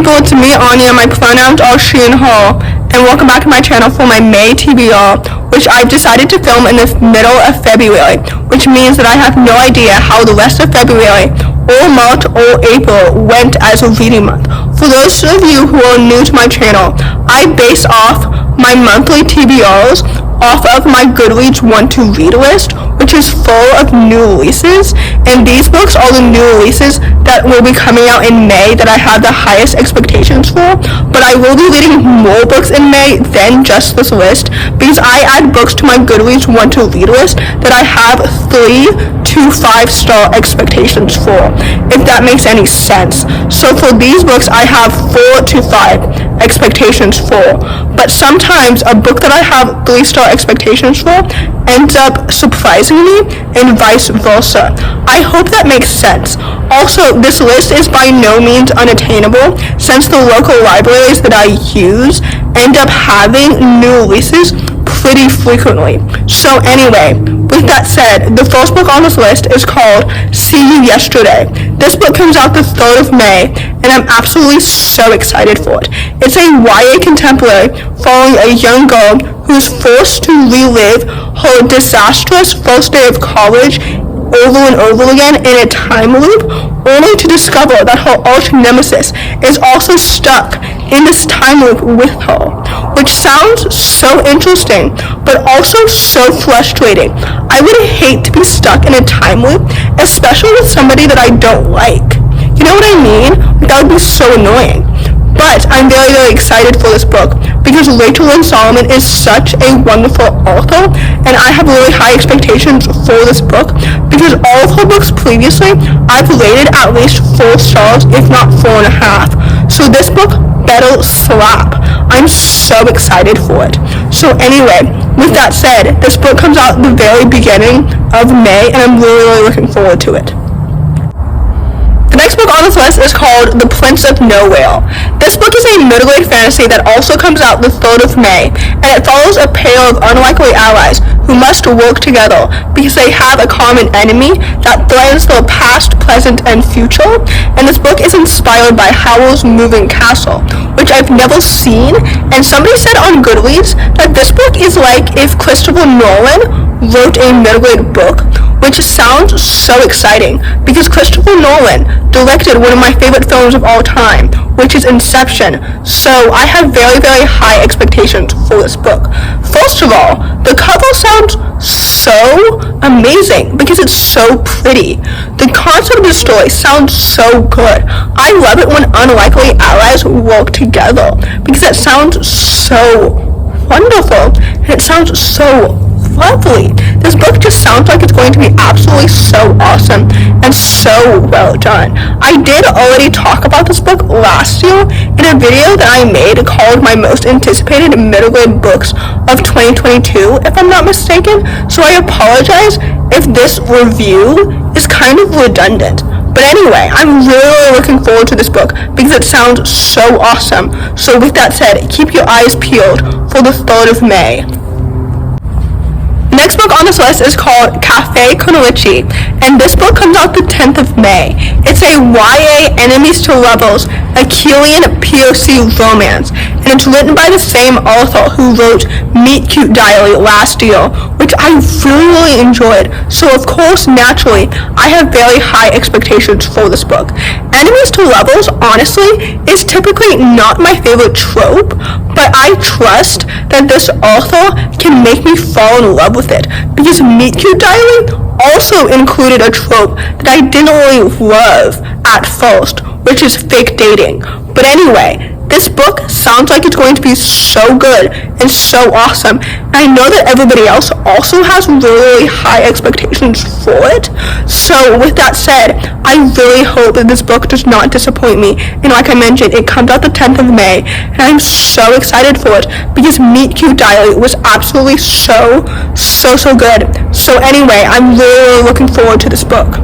people, it's me, Anja. My pronouns are she and her, and welcome back to my channel for my May TBR, which I've decided to film in the middle of February, which means that I have no idea how the rest of February or March or April went as a reading month. For those of you who are new to my channel, I base off my monthly TBRs off of my Goodreads 1-2 read list, which is full of new releases, and these books are the new releases that will be coming out in May that I have the highest expectations for. But I will be reading more books in May than just this list, because I add books to my Goodreads 1-2 read list that I have 3 to 5-star expectations for, if that makes any sense. So for these books I have 4 to 5 expectations for, but sometimes a book that I have 3-star expectations for ends up surprising me, and vice versa. I hope that makes sense. Also, this list is by no means unattainable, since the local libraries that I use end up having new releases pretty frequently. So anyway, with that said, the first book on this list is called See You Yesterday. This book comes out the 3rd of May, and I'm absolutely so excited for it. It's a YA contemporary following a young girl who's forced to relive her disastrous first day of college over and over again in a time loop, only to discover that her arch nemesis is also stuck in this time loop with her, which sounds so interesting, but also so frustrating. I would hate to be stuck in a time loop, especially with somebody that I don't like. You know what I mean? That would be so annoying. But I'm very, very excited for this book because Rachel Lynn Solomon is such a wonderful author, and I have really high expectations for this book because all of her books previously I've rated at least 4 stars, if not 4.5. So this book better slap. I'm so excited for it. So anyway, with that said, this book comes out at the very beginning of May, and I'm really, really looking forward to it. The next book on this list is called The Prince of Nowhere. This book is a middle-grade fantasy that also comes out the 3rd of May, and it follows a pair of unlikely allies who must work together because they have a common enemy that threatens their past, present, and future. And this book is inspired by Howell's Moving Castle, which I've never seen, and somebody said on Goodreads that this book is like if Christopher Nolan wrote a middle-grade book, which sounds so exciting because Christopher Nolan directed one of my favorite films of all time, which is Inception. So I have very, very high expectations for this book. First of all, the cover sounds so amazing because it's so pretty. The concept of the story sounds so good. I love it when unlikely allies work together because it sounds so wonderful and it sounds so lovely. This book just sounds like it's going to be absolutely so awesome and so well done. I did already talk about this book last year in a video that I made called My Most Anticipated Middle Grade Books of 2022, if I'm not mistaken, so I apologize if this review is kind of redundant. But anyway, I'm really looking forward to this book because it sounds so awesome. So with that said, keep your eyes peeled for the 3rd of May. The next book on this list is called Con Lychee, and this book comes out the 10th of May. It's a YA enemies to lovers Achillean POC romance, and it's written by the same author who wrote Meet Cute Diary last year, which I really, really enjoyed. So of course, naturally, I have very high expectations for this book. Enemies to lovers, honestly, is typically not my favorite trope, but I trust that this author can make me fall in love with it, because Meet Cute Diary also included a trope that I didn't really love at first, which is fake dating. But anyway, this book sounds like it's going to be so good and so awesome. And I know that everybody else also has really, really high expectations for it. So with that said, I really hope that this book does not disappoint me. And like I mentioned, it comes out the 10th of May, and I'm so excited for it because Meet Cute Diary was absolutely so good. So anyway, I'm really looking forward to this book.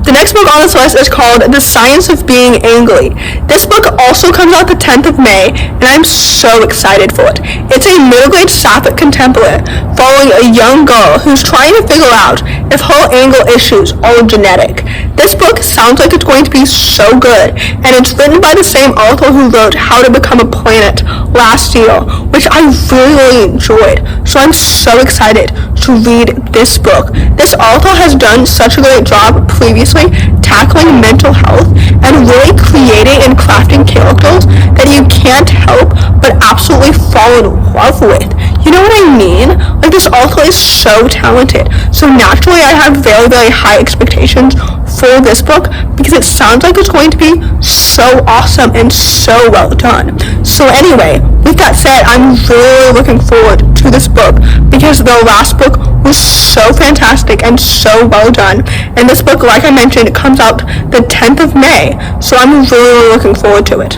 The next book on this list is called The Science of Being Angry. This book also comes out the 10th of May, and I'm so excited for it. It's a middle-grade sapphic contemporary following a young girl who's trying to figure out if her anger issues are genetic. This book sounds like it's going to be so good, and it's written by the same author who wrote How to Become a Planet last year, which I really enjoyed, so I'm so excited to read this book. This author has done such a great job previously tackling mental health and really creating and crafting characters that you can't help but absolutely fall in love with. You know what I mean? Like, this author is so talented. So naturally, I have very, very high expectations for this book because it sounds like it's going to be so awesome and so well done. So anyway, with that said, I'm really looking forward to this book because the last book was so fantastic and so well done. And this book, like I mentioned, comes out the 10th of May. So I'm really looking forward to it.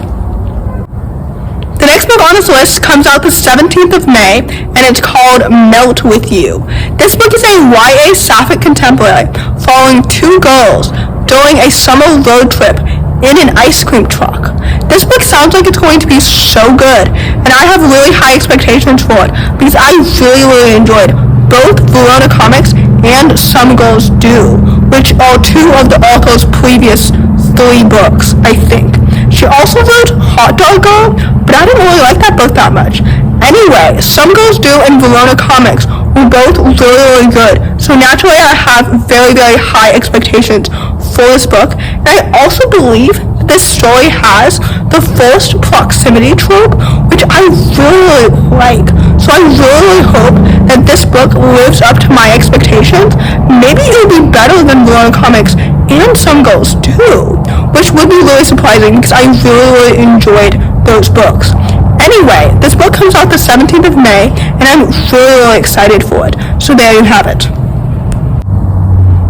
The next book on this list comes out the 17th of May, and it's called Melt With You. This book is a YA sapphic contemporary following two girls during a summer road trip in an ice cream truck. This book sounds like it's going to be so good, and I have really high expectations for it because I really enjoyed both Verona Comics and Some Girls Do, which are two of the author's previous 3 books, I think. She also wrote Hot Dog Girl, but I didn't really like that book that much. Anyway, Some Girls Do and Verona Comics were both really good, so naturally I have very, very high expectations for this book. And I also believe that this story has the forced proximity trope, which I really like. So I really hope that this book lives up to my expectations. Maybe it'll be better than Verona Comics and Some Girls Do, which would be really surprising because I really enjoyed those books. Anyway, this book comes out the 17th of May, and I'm really excited for it. So there you have it.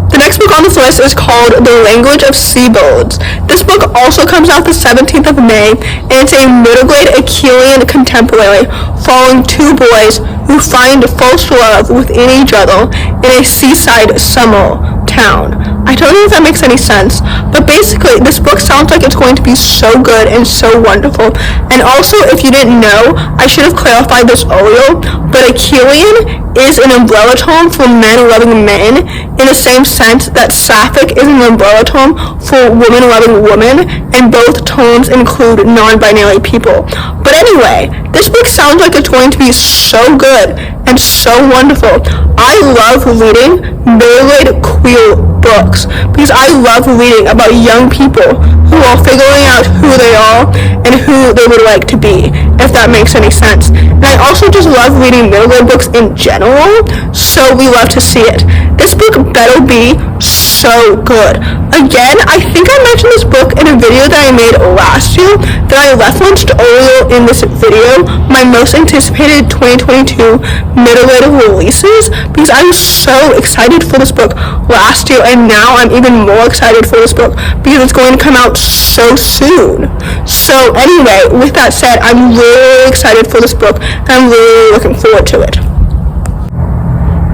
The next book on this list is called The Language of Seabirds. This book also comes out the 17th of May, and it's a middle grade Achillean contemporary following two boys who find first love within each other in a seaside summer town. I don't know if that makes any sense, but basically this book sounds like it's going to be so good and so wonderful. And also, if you didn't know, I should have clarified this earlier, but Achillean is an umbrella term for men loving men in the same sense that sapphic is an umbrella term for women loving women, and both terms include non-binary people. But anyway, this book sounds like it's going to be so good and so wonderful. I love reading middle-grade queer books because I love reading about young people who are figuring out who they are and who they would like to be, if that makes any sense. And I also just love reading middle-grade books in general, so we love to see it. This book better be so good. Again, I think I mentioned this book in a video that I made last year that I referenced earlier in this video, my most anticipated 2022 middle grade releases, because I was so excited for this book last year, and now I'm even more excited for this book because it's going to come out so soon. So anyway, with that said, I'm really excited for this book, and I'm really looking forward to it.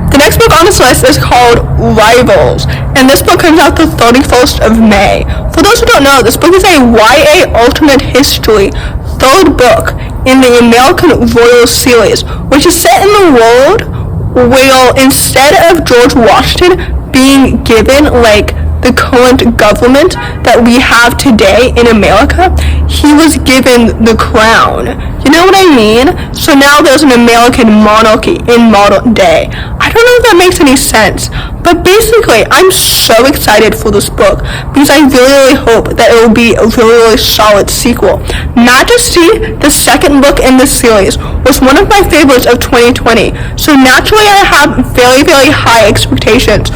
The next book on this list is called Rivals, and this book comes out the 31st of May. For those who don't know, this book is a YA alternate history 3rd book in the American Royal series, which is set in the world where instead of George Washington being given like the current government that we have today in America, he was given the crown. You know what I mean? So now there's an American monarchy in modern day. I don't know if that makes any sense, but basically I'm so excited for this book because I really hope that it will be a really solid sequel. Majesty, the second book in this series, was one of my favorites of 2020, so naturally I have very, very high expectations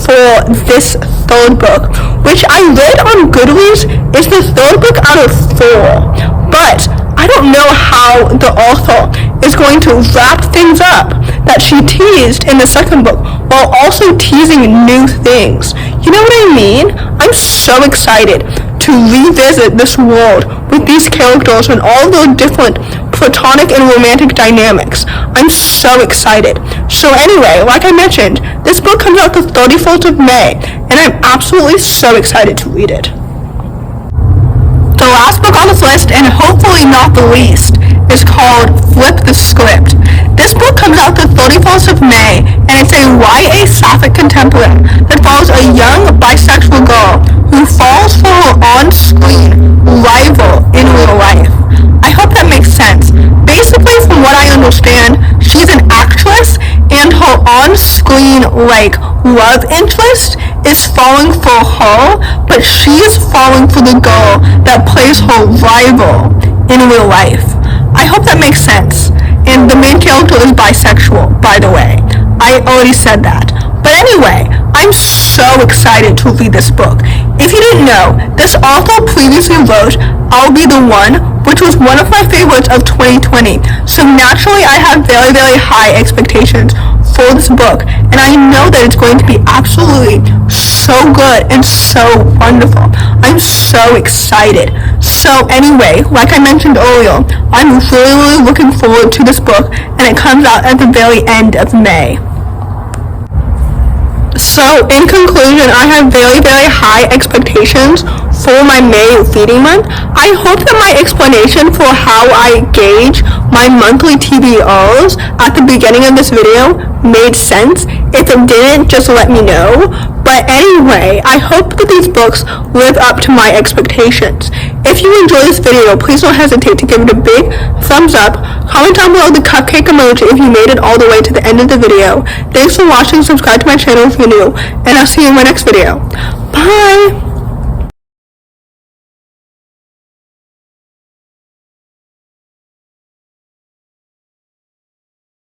for this 3rd book, which I read on Goodreads is the 3rd book out of 4, but I don't know how the author is going to wrap things up that she teased in the 2nd book while also teasing new things. You know what I mean? I'm so excited to revisit this world with these characters and all the different platonic and romantic dynamics. I'm so excited. So anyway, like I mentioned, this book comes out the 31st of May, and I'm absolutely so excited to read it. The last book on this list, and hopefully not the least, is called Flip the Script. This book comes out the 31st of May, and it's a YA sapphic romantic contemporary that follows a young bisexual girl who falls for her on-screen rival in real life. I hope that makes sense. Basically, from what I understand, she's an actress and her on-screen, love interest is falling for her, but she's falling for the girl that plays her rival in real life. I hope that makes sense. And the main character is bisexual, by the way. I already said that. But anyway, I'm so excited to read this book. If you didn't know, this author previously wrote I'll Be the One, which was one of my favorites of 2020. So naturally, I have very, very high expectations for this book. And I know that it's going to be absolutely so good and so wonderful. I'm so excited. So anyway, like I mentioned earlier, I'm really, really looking forward to this book, and it comes out at the very end of May. So, in conclusion, I have very, very high expectations for my May reading month. I hope that my explanation for how I gauge my monthly TBRs at the beginning of this video made sense. If it didn't, just let me know. But anyway, I hope that these books live up to my expectations. If you enjoy this video, please don't hesitate to give it a big thumbs up. Comment down below the cupcake emoji if you made it all the way to the end of the video. Thanks for watching. Subscribe to my channel if you're new, and I'll see you in my next video. Bye!